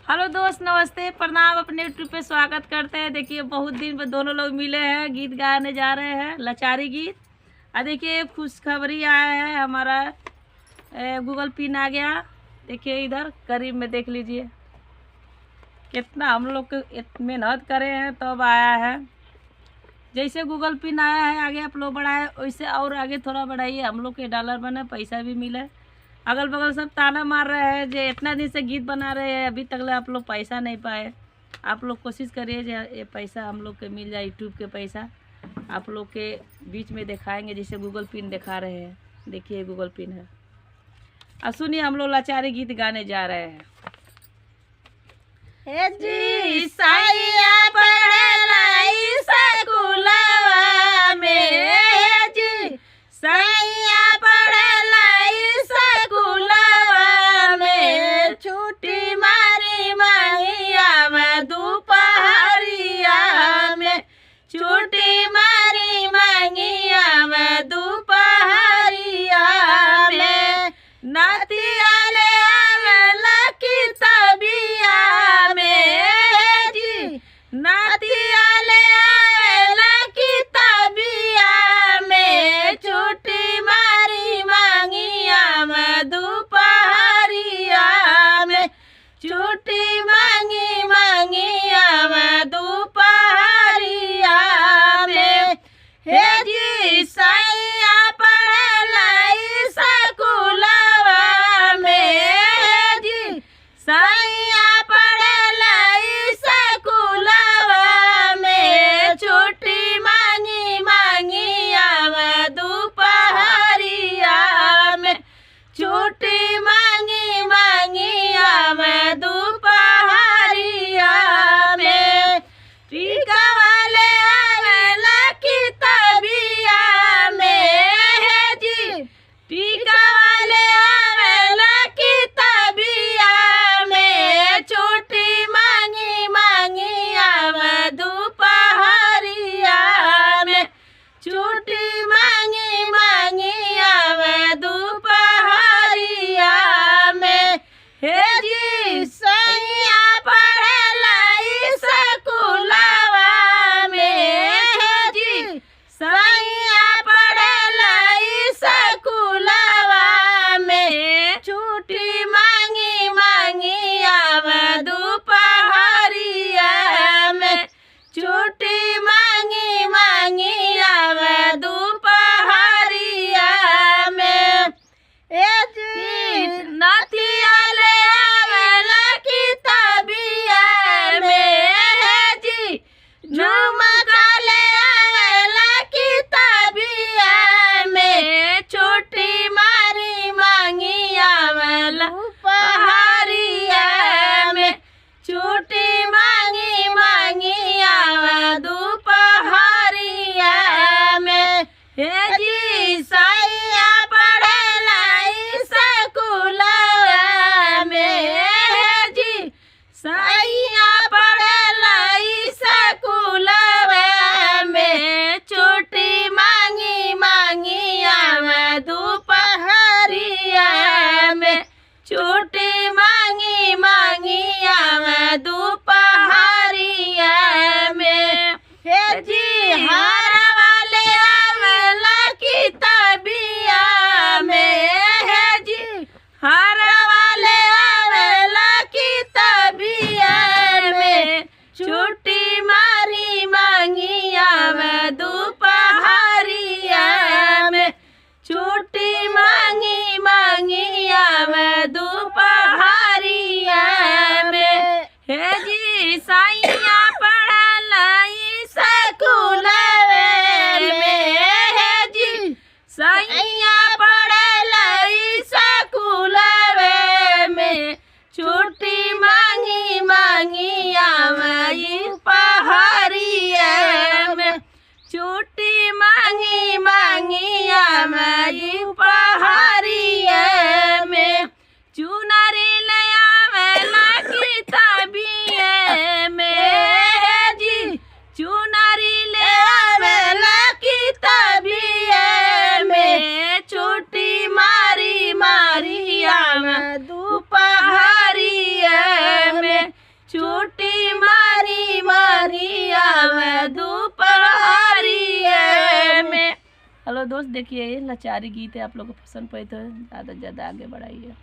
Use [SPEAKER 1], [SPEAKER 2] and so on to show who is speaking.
[SPEAKER 1] Hello दोस्त, नमस्ते, प्रणाम। अपने यूट्यूब पे स्वागत करते हैं। देखिए बहुत दिन पे दोनों लोग मिले हैं, गीत गाने जा रहे हैं, लाचारी गीत। देखिए खुशखबरी आया है, हमारा गूगल पिन आ गया। देखिए इधर करीब में देख लीजिए कितना हम लोग मेहनत करे हैं तब आया है। जैसे गूगल पिन आया है आगे आप लोग बढ़ाए, वैसे और आगे थोड़ा बढ़ाइए, हम लोग के डॉलर बने, पैसा भी मिले। अगल बगल सब ताना मार रहे हैं जो इतना दिन से गीत बना रहे हैं, अभी तक आप लोग पैसा नहीं पाए। आप लोग कोशिश करिए जो ये पैसा हम लोग के मिल जाए, यूट्यूब के पैसा आप लोग के बीच में दिखाएंगे जैसे गूगल पिन दिखा रहे हैं। देखिए गूगल पिन है। अब सुनिए हम लोग लाचारी गीत गाने जा रहे हैं। हे जी साइया पढ़लाई स्कूलवा में, हे जी साइया पढ़लाई स्कूलवा में, छुट्टी मारी माहिया में दोपहरिया में, छुट्टी मारी मांगिया में दोपहरिया में, नातिया ले आवेला किताबिया में, जी नातिया ले आवेला किताबिया में, छुट्टी मारी मांगिया में दोपहरिया में, छुट्टी मांगी मांगिया में दोपहरिया में, हे जी सैया पढ़लाई स्कूलवा में, हे जी सैया पढ़लाई स्कूलवा में, छुट्टी मांगी मांगिया में दोपहरिया में, छुट्टी मांगी मांगिया में दोपहरिया में, टीका वाले आवेला किताबिया में, हे जी टीका वाले आवेला किताबिया में, छुट्टी मांगी मांगिया में दोपहरिया में, छुट्टी मांगी मांगिया में दोपहरिया में, हे जी सैया पढ़लाई स्कूलवा में, हे जी सैया पढ़लाई स्कूलवा में, छुट्टी मांगी मांगिया में दोपहरिया में, छुट्टी मांगी मांगिया में दोपहरिया में, ए जी नातिया ले आवेला किताबिया में, हे जी झुमका ले आवेला किताबिया में, छुट्टी मारी मांगिया में दोपहरिया में, छुट्टी मांगी मांगिया में दोपहरिया में, हे जी सैया पढ़लाई स्कूलवा में, हे जी सैया पढ़लाई स्कूलवा में, छुट्टी मांगी मांगिया में दोपहरिया में, छुट्टी मांगी मांगिया में दोपहरिया में, हे जी हार वाले आवेला किताबिया में, हे जी हार वाले आवेला किताबिया चलो दोस्त देखिए ये लाचारी गीत है, आप लोग को पसंद पड़े तो ज़्यादा से ज़्यादा आगे बढ़ाइए।